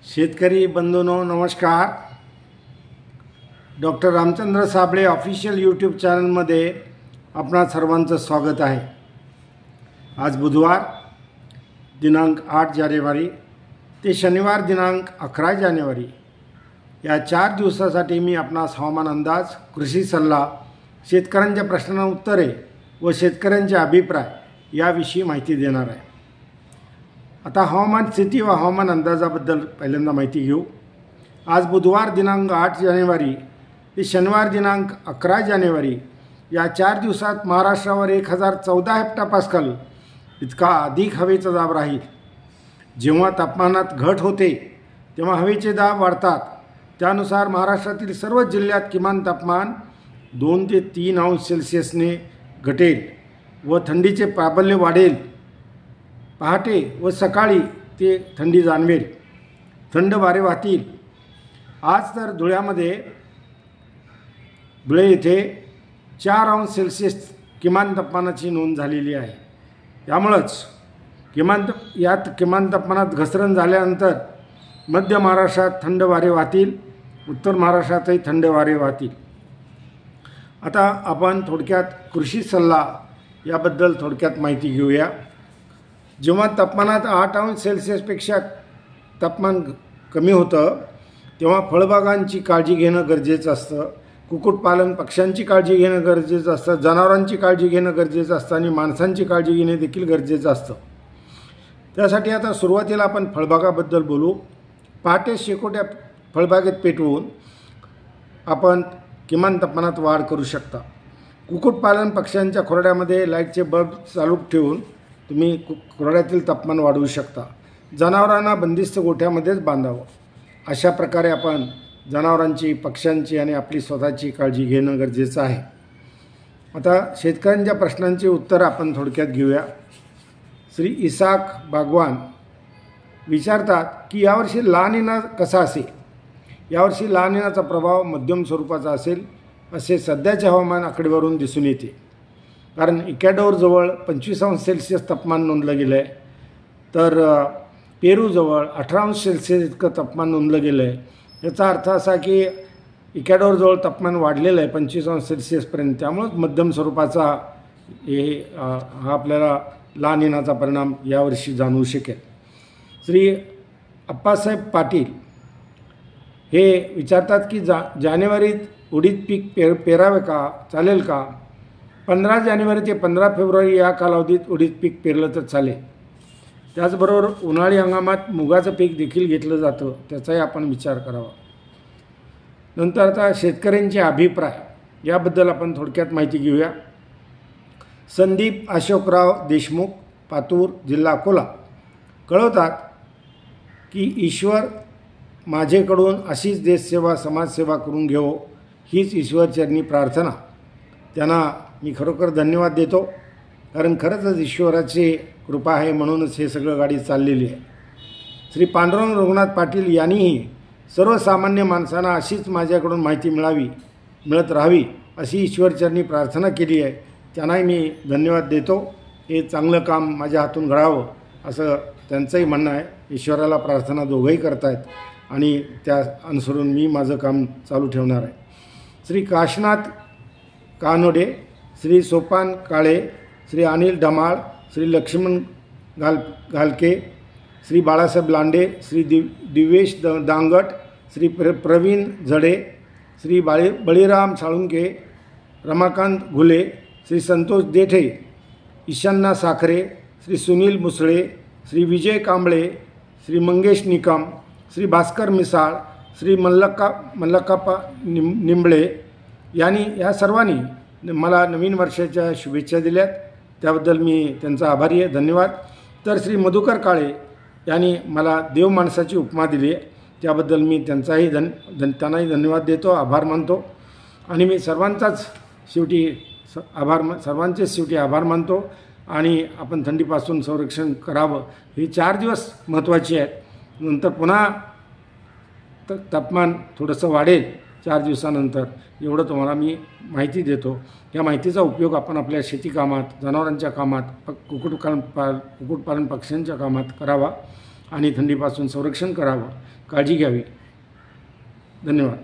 शेतकरी बंधूंनो नमस्कार। Doctor Ramchandra Sable official YouTube चॅनलमध्ये आपणा सर्वांचं स्वागत आहे। आज बुधवार दिनांक 8 जानेवारी ते शनिवार दिनांक 11 जानेवारी या 4 दिवसासाठी मी आपणास हवामान अंदाज, कृषी सल्ला, शेतकऱ्यांच्या प्रश्नांना उत्तरे व शेतकऱ्यांचे अभिप्राय याविषयी माहिती देणार आहे। आता हवामान स्थिती व हवामान अंदाजाबद्दल पहिल्यांदा माहिती घेऊ। आज बुधवार दिनांक 8 जानेवारी ते शनिवार दिनांक 11 जानेवारी या 4 दिवसात महाराष्ट्रावर 1014 हेक्टोपास्कल इतका अधिक हवेचा दाब राहील। जेव्हा तापमानात घट होते तेव्हा हवेचे दाब वाढतात। त्यानुसार महाराष्ट्रातील सर्व जिल्ह्यात किमान तापमान 2 ते 3 अंश सेल्सिअसने घटेल व थंडीचे प्राबल्य वाढेल। पहाटे व सकाळी ते थंडी जाणवेल, थंड वारे वाहतील। आज तर धुळे येथे 4 अंश सेल्सिअस किमान तापमानाची नोंद झालेली आहे। त्यामुळेच किमान तापमानात घसरण झाल्यानंतर मध्य महाराष्ट्रात थंड वारे वाहतील, उत्तर महाराष्ट्रातही थंड वारे वाहतील। आता आपण थोडक्यात कृषी सल्ला याबद्दल थोडक्यात माहिती घेऊया। जेव्हा तापमानात 8 अंश सेल्सिअसपेक्षा तापमान कमी होतं तेव्हा फळबागांची काळजी घेणं गरजेचं असतं, कुक्कुटपालन पक्ष्यांची काळजी घेणं गरजेचं असतं, जनावरांची काळजी घेणं गरजेचं असतं आणि माणसांची काळजी घेणे देखील गरजेचं असतं। त्यासाठी आता सुरुवातीला आपण फळबागाबद्दल बोलू। पहाटे शेकोट्या फळबागेत पेटवून आपण किमान तापमानात वाढ करू शकता। कुक्कुटपालन पक्ष्यांच्या खोरड्यामध्ये लाईटचे बल्ब चालू ठेवून तुम्ही खोरड्यातील तापमान वाढवू शकता। जनावरांना बंदिस्त गोठ्यामध्येच बांधावं। अशा प्रकारे आपण जनावरांची, पक्ष्यांची आणि आपली स्वतःची काळजी घेणं गरजेचं आहे। आता शेतकऱ्यांच्या प्रश्नांची उत्तर आपण थोडक्यात घेऊया। श्री इसाक बागवान विचारतात की यावर्षी लानिना कसा असेल। यावर्षी लानिनाचा प्रभाव मध्यम स्वरूपाचा असेल असे सध्याच्या हवामान आकडेवारीवरून दिसून येते। कारण इक्वेडोरजवळ 25 अंश सेल्सिअस तापमान नोंदलं गेलं आहे, तर पेरूजवळ 18 अंश सेल्सिअस इतकं तापमान नोंदलं गेलं आहे। याचा अर्थ असा की इक्वेडोरजवळ तापमान वाढलेलं आहे 25 अंश सेल्सिअसपर्यंत। त्यामुळेच मध्यम स्वरूपाचा हा आपल्याला लानिनाचा परिणाम यावर्षी जाणवू शकेल। श्री अप्पासाहेब पाटील हे विचारतात की जानेवारीत उडीद पीक पेरावे का, चालेल का? 15 जानेवारी ते 15 फेब्रुवारी या कालावधीत उडीद पीक पेरलं तर चालेल। त्याचबरोबर उन्हाळी हंगामात मुगाचं पीक देखील घेतलं जातं, त्याचाही आपण विचार करावा। नंतर आता शेतकऱ्यांचे अभिप्राय याबद्दल आपण थोडक्यात माहिती घेऊया। संदीप अशोकराव देशमुख, पातूर, जिल्हा अकोला कळवतात की ईश्वर माझेकडून अशीच देशसेवा, समाजसेवा करून घेवो हीच ईश्वरचरणी प्रार्थना। त्यांना मी खरोखर धन्यवाद देतो, कारण खरंच ईश्वराची कृपा आहे म्हणूनच हे सगळं गाडी चाललेली आहे। श्री पांडुरंग रघुनाथ पाटील यांनीही सर्वसामान्य माणसांना अशीच माझ्याकडून माहिती मिळत राहावी अशी ईश्वरचरणी प्रार्थना केली आहे। त्यांनाही मी धन्यवाद देतो। हे चांगलं काम माझ्या हातून घडावं असं त्यांचंही म्हणणं आहे। ईश्वराला प्रार्थना दोघंही करतायत आणि त्या अनुसरून मी माझं काम चालू ठेवणार आहे। श्री काशनाथ कानोडे, श्री सोपान काळे, श्री अनिल ढमाळ, श्री लक्ष्मण घालके, श्री बाळासाहेब लांडे, श्री दिवेश दांगट, श्री प्रवीण झडे, श्री बळीराम साळुंके, रमाकांत घुले, श्री संतोष देठे, ईशान्ना साखरे, श्री सुनील मुसळे, श्री विजय कांबळे, श्री मंगेश निकम, श्री भास्कर मिसाळ, श्री मल्लकाप्पा निंबळे यांनी या सर्वांनी मला नवीन वर्षाच्या शुभेच्छा दिल्यात, त्याबद्दल मी त्यांचा आभारी आहे, धन्यवाद। तर श्री मधुकर काळे यांनी मला देव माणसाची उपमा दिली आहे, त्याबद्दल मी त्यांनाही धन्यवाद देतो, आभार मानतो। आणि मी सर्वांचेच शेवटी आभार मानतो। आणि आपण थंडीपासून संरक्षण करावं। हे 4 दिवस महत्त्वाचे आहेत, नंतर पुन्हा तापमान थोडंसं वाढेल 4 दिवसानंतर, एवढं तुम्हाला मी माहिती देतो। या माहितीचा उपयोग आपण आपल्या शेती कामात, जनावरांच्या कामात, कुक्कुटपालन पक्ष्यांच्या कामात करावा आणि थंडीपासून संरक्षण करावं, काळजी घ्यावी. धन्यवाद.